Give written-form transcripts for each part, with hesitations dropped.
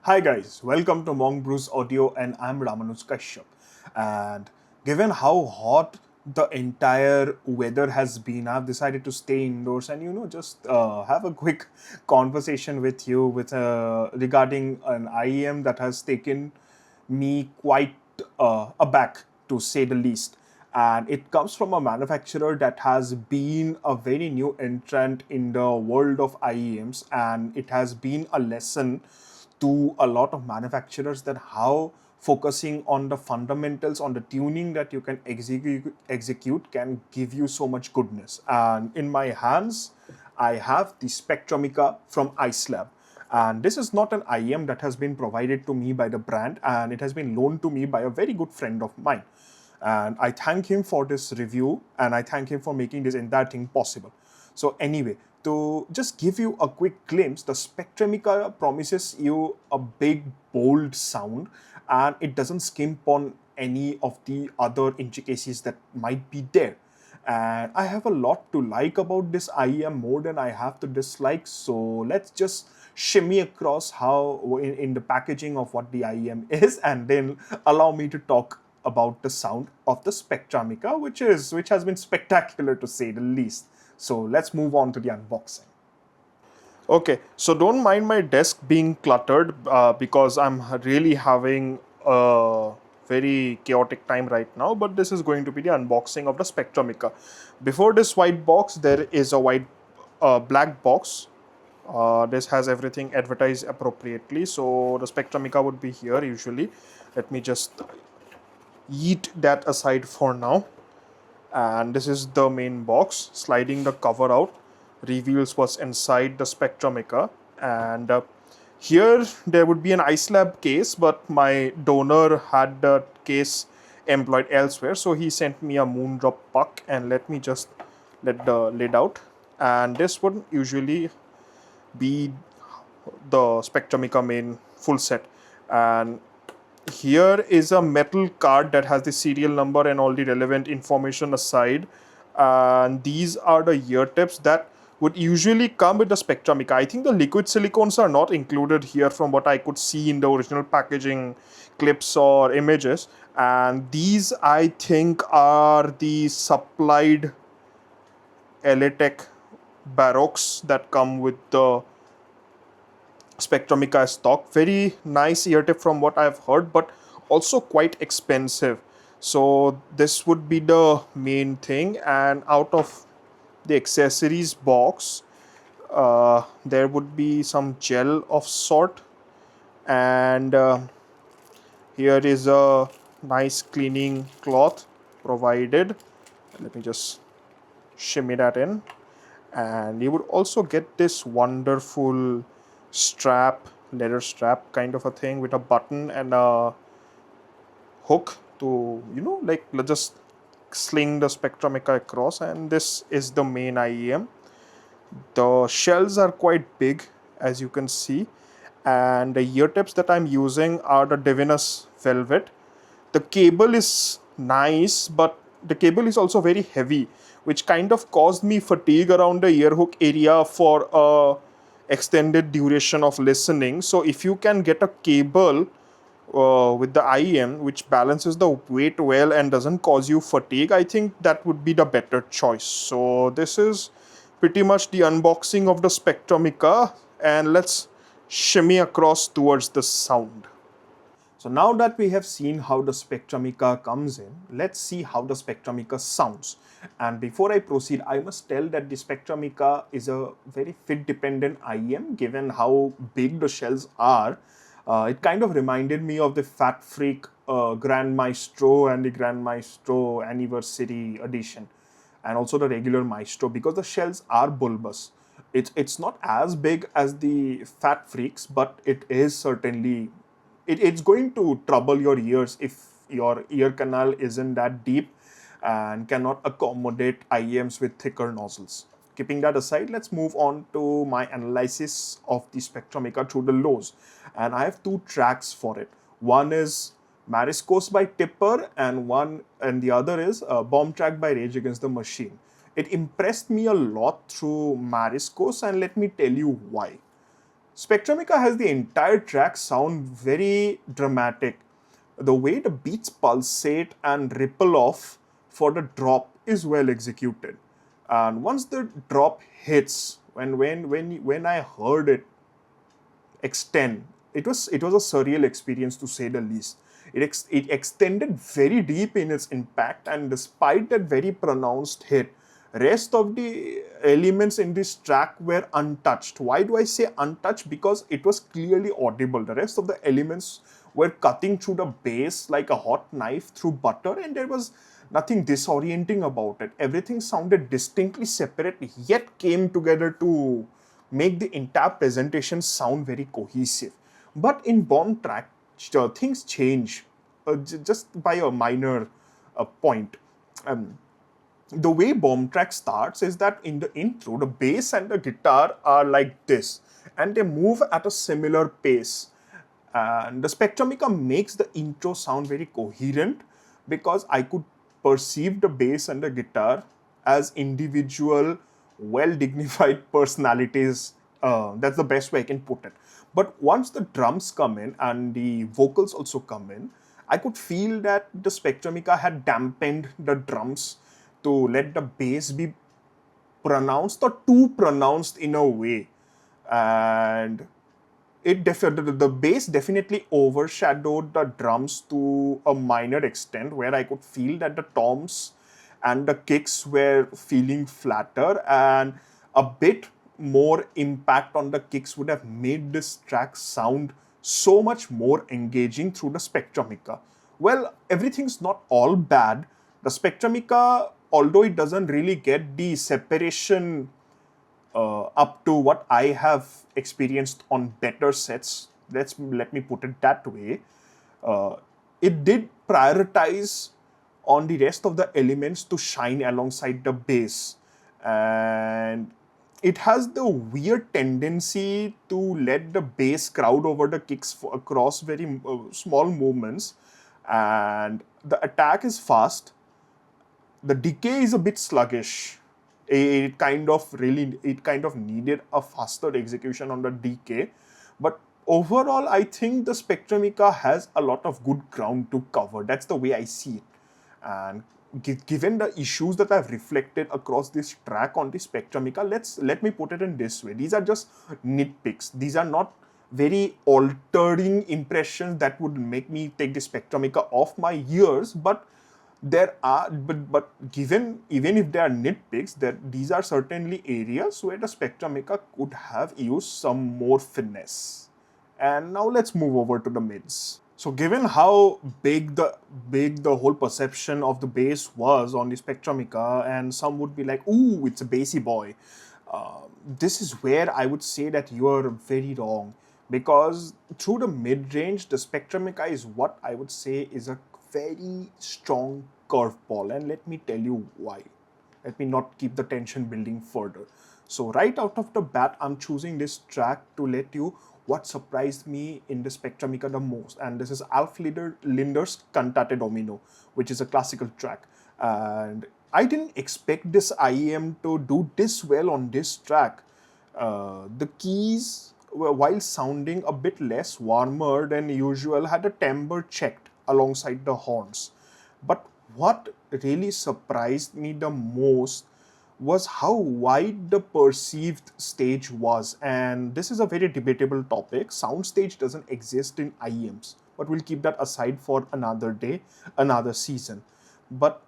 Hi guys, welcome to Monk Brews Audio and I'm Ramanuj Kashyap. And given how hot the entire weather has been, I've decided to stay indoors and just have a quick conversation with you with regarding an IEM that has taken me quite aback, to say the least. And it comes from a manufacturer that has been a very new entrant in the world of IEMs, and it has been a lesson to a lot of manufacturers that how focusing on the fundamentals, on the tuning that you can execute can give you so much goodness. And in my hands, I have the Spectrumica from Icelab. And this is not an IEM that has been provided to me by the brand, and it has been loaned to me by a very good friend of mine. And I thank him for this review, and I thank him for making this entire thing possible. So anyway, to just give you a quick glimpse, the Spectrumica promises you a big, bold sound, and it doesn't skimp on any of the other intricacies that might be there. And I have a lot to like about this IEM more than I have to dislike. So let's just shimmy across how in the packaging of what the IEM is, and then allow me to talk about the sound of the Spectrumica, which has been spectacular to say the least. So let's move on to the unboxing. Okay, so don't mind my desk being cluttered because I'm really having a very chaotic time right now. But this is going to be the unboxing of the Spectrumica. Before this white box, there is a black box. This has everything advertised appropriately. So the Spectrumica would be here usually. Let me just yeet that aside for now. And this is the main box. Sliding the cover out reveals what's inside the Spectrumica. And here there would be an Icelab case, but my donor had the case employed elsewhere, so he sent me a Moondrop puck. And let me just let the lid out, and this would usually be the Spectrumica main full set. And here is a metal card that has the serial number and all the relevant information aside. And these are the ear tips that would usually come with the Spectrumica. I think the liquid silicones are not included here from what I could see in the original packaging clips or images. And these, I think, are the supplied Elitech Baroques that come with the Spectrumica stock. Very nice ear tip from what I've heard, but also quite expensive. So this would be the main thing. And out of the accessories box, there would be some gel of sort. And here is a nice cleaning cloth provided. Let me just shimmy that in. And you would also get this wonderful strap, leather strap kind of a thing with a button and a hook to like just sling the Spectrumica across. And this is the main IEM. The shells are quite big, as you can see, and the ear tips that I'm using are the Divinus Velvet. The cable is nice, but the cable is also very heavy, which kind of caused me fatigue around the ear hook area for a extended duration of listening. So if you can get a cable with the IEM which balances the weight well and doesn't cause you fatigue, I think that would be the better choice. So this is pretty much the unboxing of the Spectrumica, and let's shimmy across towards the sound. So now that we have seen how the Spectrumica comes in, let's see how the Spectrumica sounds. And before I proceed, I must tell that the Spectrumica is a very fit dependent IEM given how big the shells are. It kind of reminded me of the Fat Freak Grand Maestro and the Grand Maestro Anniversary Edition, and also the regular Maestro, because the shells are bulbous. It's not as big as the Fat Freaks, but it is certainly it's going to trouble your ears if your ear canal isn't that deep and cannot accommodate IEMs with thicker nozzles. Keeping that aside, let's move on to my analysis of the Spectrumica through the lows. And I have two tracks for it. One is Mariscos by Tipper, and the other is Bomb Track by Rage Against the Machine. It impressed me a lot through Mariscos, and let me tell you why. Spectrumica has the entire track sound very dramatic. The way the beats pulsate and ripple off for the drop is well executed. And once the drop hits, when I heard it extend, it was a surreal experience to say the least. It extended very deep in its impact, and despite that very pronounced hit, rest of the elements in this track were untouched. Why do I say untouched? Because it was clearly audible. The rest of the elements were cutting through the bass like a hot knife through butter, and there was nothing disorienting about it. Everything sounded distinctly separate, yet came together to make the entire presentation sound very cohesive. But in bomb track, things change just by a minor point. Um, the way bomb track starts is that in the intro, the bass and the guitar are like this, and they move at a similar pace. And the Spectrumica makes the intro sound very coherent because I could perceive the bass and the guitar as individual, well dignified personalities. That's the best way I can put it. But once the drums come in and the vocals also come in, I could feel that the Spectrumica had dampened the drums to let the bass be pronounced or too pronounced in a way. And the bass definitely overshadowed the drums to a minor extent, where I could feel that the toms and the kicks were feeling flatter, and a bit more impact on the kicks would have made this track sound so much more engaging through the Spectrumica. Well, everything's not all bad. The Spectrumica, although it doesn't really get the separation up to what I have experienced on better sets. Let me put it that way. Uh, it did prioritize on the rest of the elements to shine alongside the bass, and it has the weird tendency to let the bass crowd over the kicks across very small movements, and the attack is fast. The decay is a bit sluggish. It kind of needed a faster execution on the decay, but overall I think the Spectrumica has a lot of good ground to cover. That's the way I see it. And given the issues that I've reflected across this track on the Spectrumica, let me put it in this way. These are just nitpicks. These are not very altering impressions that would make me take the Spectrumica off my ears, but given, even if they are nitpicks, that these are certainly areas where the Spectrumica could have used some more finesse. And now let's move over to the mids. So given how big the whole perception of the bass was on the Spectrumica, and some would be like, ooh, it's a bassy boy. This is where I would say that you are very wrong, because through the mid range, the Spectrumica is what I would say is a very strong curveball, and let me tell you why. Let me not keep the tension building further. So right out of the bat, I'm choosing this track to let you what surprised me in the Spectrumica the most, and this is Linder's Cantate Domino, which is a classical track. And I didn't expect this IEM to do this well on this track. The keys, while sounding a bit less warmer than usual, had a timbre checked alongside the horns. But what really surprised me the most was how wide the perceived stage was. And this is a very debatable topic. Soundstage doesn't exist in IEMs, but we'll keep that aside for another day, another season. But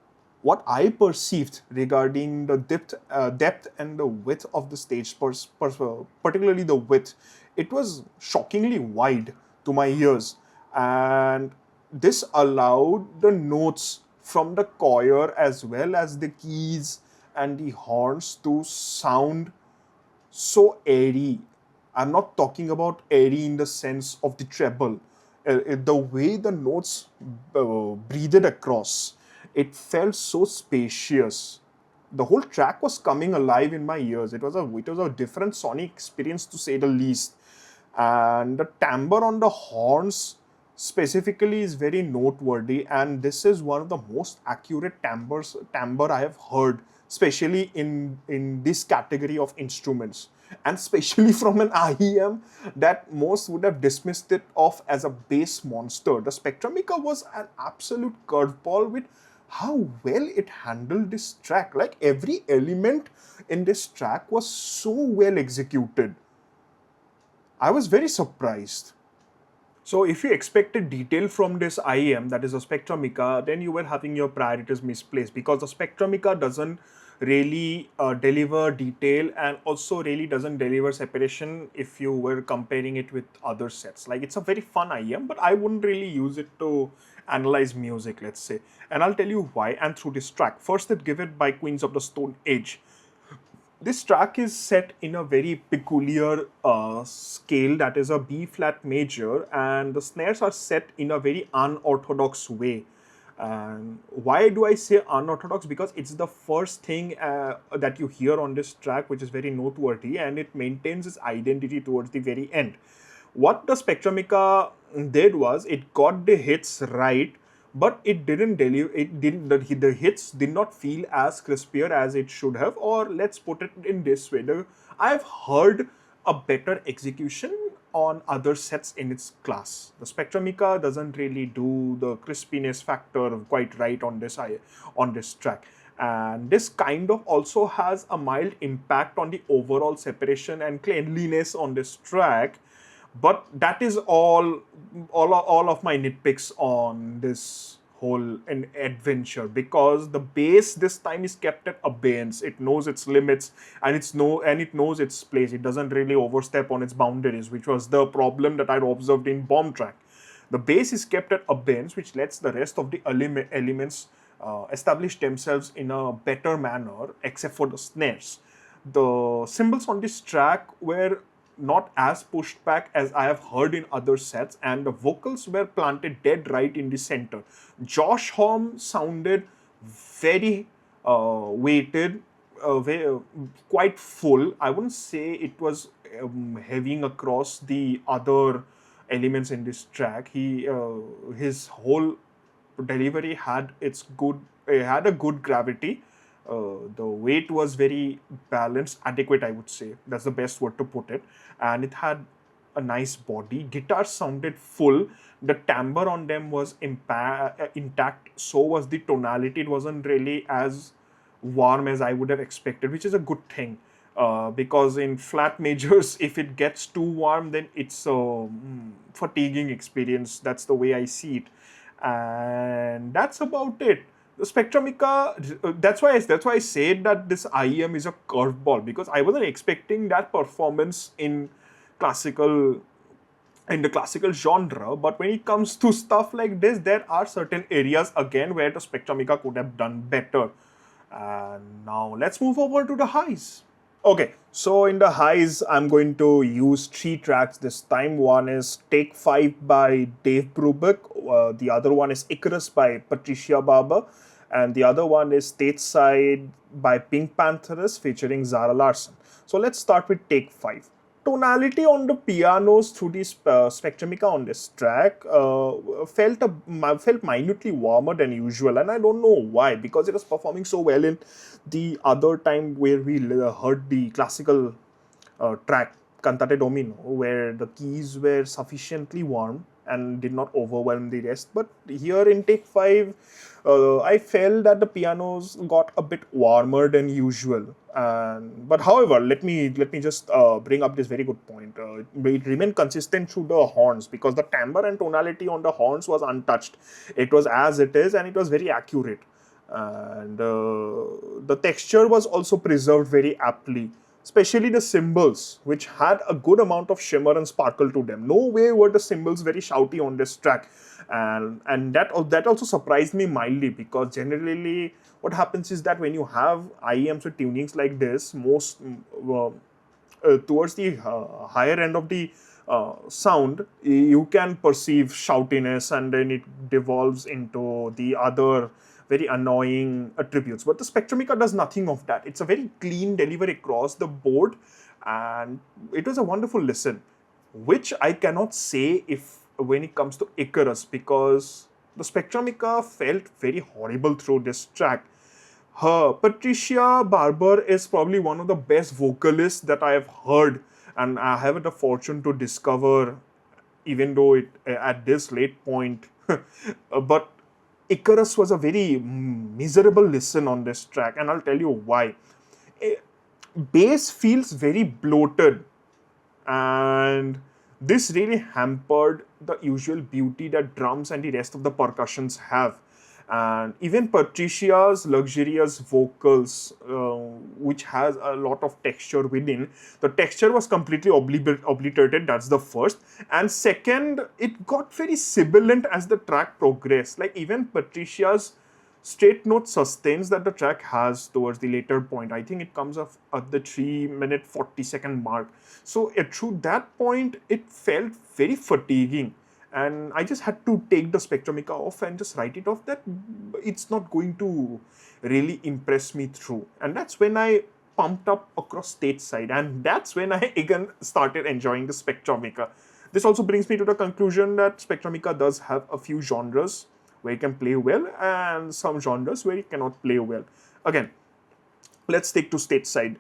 what I perceived regarding the depth and the width of the stage, particularly the width, it was shockingly wide to my ears. And this allowed the notes from the choir as well as the keys and the horns to sound so airy. I'm not talking about airy in the sense of the treble. The way the notes breathed across, it felt so spacious. The whole track was coming alive in my ears. It was a different sonic experience, to say the least. And the timbre on the horns specifically is very noteworthy, and this is one of the most accurate timbre I have heard, especially in this category of instruments, and especially from an IEM that most would have dismissed it off as a bass monster. The Spectrumica was an absolute curveball with how well it handled this track. Like every element in this track was so well executed. I was very surprised. So if you expected detail from this IEM, that is a Spectrumica, then you were having your priorities misplaced, because the Spectrumica doesn't really deliver detail, and also really doesn't deliver separation if you were comparing it with other sets. Like, it's a very fun IEM, but I wouldn't really use it to analyze music, let's say. And I'll tell you why, and through this track. First, it's given by Queens of the Stone Age. This track is set in a very peculiar scale, that is a B flat major, and the snares are set in a very unorthodox way. And why do I say unorthodox? Because it's the first thing that you hear on this track, which is very noteworthy, and it maintains its identity towards the very end. What the Spectrumica did was it got the hits right, but it didn't deliver. It didn't. The hits did not feel as crispier as it should have. Or let's put it in this way: I've heard a better execution on other sets in its class. The Spectrumica doesn't really do the crispiness factor quite right on this track. And this kind of also has a mild impact on the overall separation and cleanliness on this track. But that is all of my nitpicks on this whole adventure, because the bass this time is kept at abeyance. It knows its limits, and it knows its place. It doesn't really overstep on its boundaries, which was the problem that I observed in Bomb Track. The bass is kept at abeyance, which lets the rest of the elements establish themselves in a better manner, except for the snares. The cymbals on this track were not as pushed back as I have heard in other sets, and the vocals were planted dead right in the center. Josh Homme sounded very weighted, quite full. I wouldn't say it was heaving across the other elements in this track. His whole delivery had had a good gravity. The weight was very balanced, adequate, I would say. That's the best word to put it. And it had a nice body. Guitars sounded full. The timbre on them was intact. So was the tonality. It wasn't really as warm as I would have expected, which is a good thing. Because in flat majors, if it gets too warm, then it's a fatiguing experience. That's the way I see it. And that's about it. The Spectrumica, that's why I said that this IEM is a curveball, because I wasn't expecting that performance classical in the classical genre. But when it comes to stuff like this, there are certain areas again where the Spectrumica could have done better. And now let's move over to the highs. Okay, so in the highs, I'm going to use 3 tracks this time. One is Take 5 by Dave Brubeck, the other one is Icarus by Patricia Barber, and the other one is Stateside by Pink Panthers featuring Zara Larsson. So let's start with Take 5. Tonality on the pianos through the Spectrumica on this track felt minutely warmer than usual, and I don't know why, because it was performing so well in the other time where we heard the classical track Cantate Domino, where the keys were sufficiently warm and did not overwhelm the rest. But here in Take 5, I felt that the pianos got a bit warmer than usual. But however, let me just bring up this very good point. It remained consistent through the horns, because the timbre and tonality on the horns was untouched. It was as it is, and it was very accurate. And the texture was also preserved very aptly, especially the cymbals, which had a good amount of shimmer and sparkle to them. No way were the cymbals very shouty on this track, and that also surprised me mildly, because generally what happens is that when you have IEMs with tunings like this, most towards the higher end of the sound, you can perceive shoutiness, and then it devolves into the other very annoying attributes. But the Spectrumica does nothing of that. It's a very clean delivery across the board, and it was a wonderful listen, which I cannot say if when it comes to Icarus, because the Spectrumica felt very horrible through this track. Her Patricia Barber is probably one of the best vocalists that I have heard, and I have the fortune to discover, even though it at this late point. But Icarus was a very miserable listen on this track, and I'll tell you why. Eh, Bass feels very bloated, and this really hampered the usual beauty that drums and the rest of the percussions have. And even Patricia's luxurious vocals, which has a lot of texture within, the texture was completely obliterated. That's the first. And second, it got very sibilant as the track progressed. Like even Patricia's straight note sustains that the track has towards the later point. I think it comes up at the 3-minute 40-second mark. So through that point, it felt very fatiguing. And I just had to take the Spectrumica off and just write it off that it's not going to really impress me through. And that's when I pumped up across stateside, and that's when I again started enjoying the Spectrumica. This also brings me to the conclusion that Spectrumica does have a few genres where it can play well and some genres where it cannot play well. Again, let's take to stateside.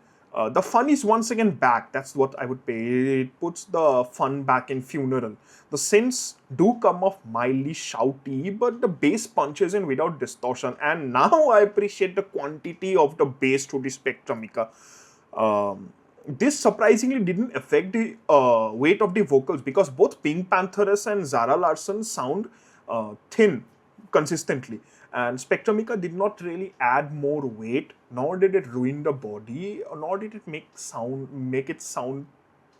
The fun is once again back. That's what I would pay. It puts the fun back in Funeral. The synths do come off mildly shouty, but the bass punches in without distortion. And now I appreciate the quantity of the bass to the Spectrumica. This surprisingly didn't affect the weight of the vocals, because both Pink Pantheress and Zara Larsson sound thin consistently, and Spectrumica did not really add more weight, nor did it ruin the body, nor did it make it sound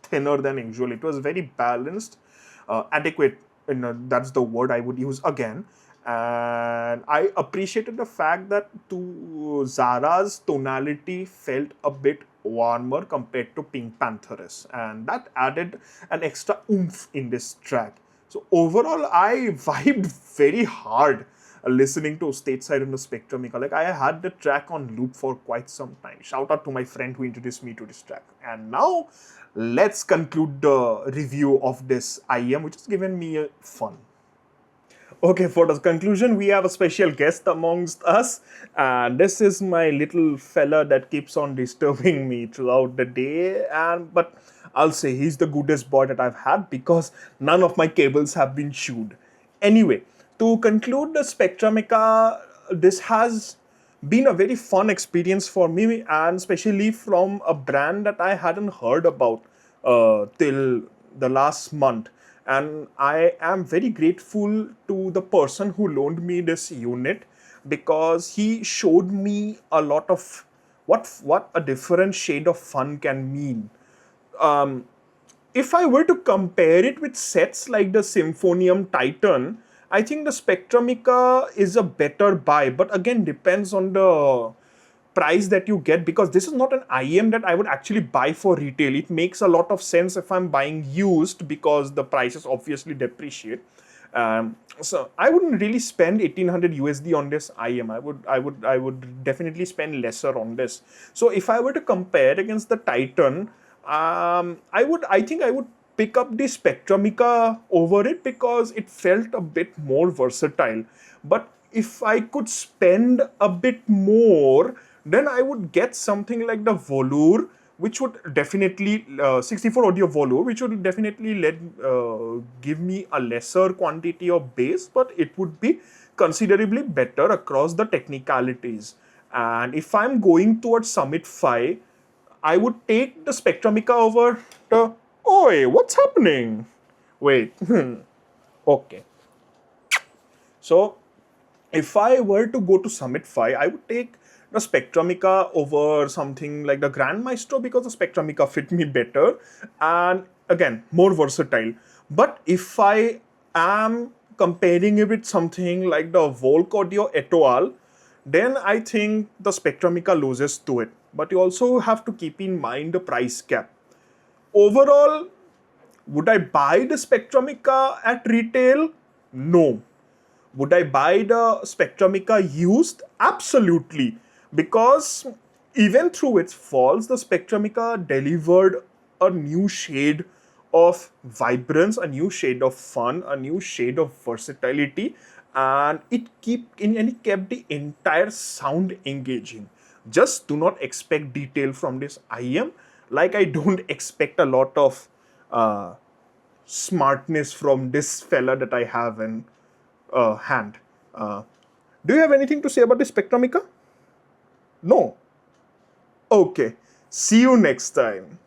thinner than usual. It was very balanced, adequate, that's the word I would use again. And I appreciated the fact that to Zara's tonality felt a bit warmer compared to Pink Pantheress, and that added an extra oomph in this track. So overall, I vibed very hard listening to Stateside on the Spectrumica. Like, I had the track on loop for quite some time. Shout out to my friend who introduced me to this track. And now, let's conclude the review of this IEM, which has given me fun. Okay, for the conclusion, we have a special guest amongst us, and this is my little fella that keeps on disturbing me throughout the day. But I'll say he's the goodest boy that I've had, because none of my cables have been chewed. Anyway, to conclude the Spectrumica, this has been a very fun experience for me, and especially from a brand that I hadn't heard about till the last month. And I am very grateful to the person who loaned me this unit, because he showed me a lot of what a different shade of fun can mean. If I were to compare it with sets like the Symphonium Titan, I think the Spectrumica is a better buy, but again depends on the price that you get, because this is not an IEM that I would actually buy for retail. It makes a lot of sense if I'm buying used, because the prices obviously depreciate. So I wouldn't really spend 1800 USD on this IEM. I would definitely spend lesser on this. So if I were to compare against the Titan, I think I would pick up the Spectrumica over it, because it felt a bit more versatile. But if I could spend a bit more, then I would get something like the Volure, which would definitely 64 audio Volure, which would definitely give me a lesser quantity of bass, but it would be considerably better across the technicalities. And if I'm going towards Summit 5, I would take the Spectrumica over the... Oi, what's happening? Wait. Okay. So, if I were to go to Summit 5, I would take the Spectrumica over something like the Grand Maestro, because the Spectrumica fit me better and again more versatile. But if I am comparing it with something like the Volk Audio Etoile, then I think the Spectrumica loses to it. But you also have to keep in mind the price cap. Overall, would I buy the Spectrumica at retail? No. Would I buy the Spectrumica used? Absolutely. Because even through its faults, the Spectrumica delivered a new shade of vibrance, a new shade of fun, a new shade of versatility, and it kept the entire sound engaging. Just do not expect detail from this IM, like I don't expect a lot of smartness from this fella that I have in hand. Do you have anything to say about the Spectrumica? No. Okay. See you next time.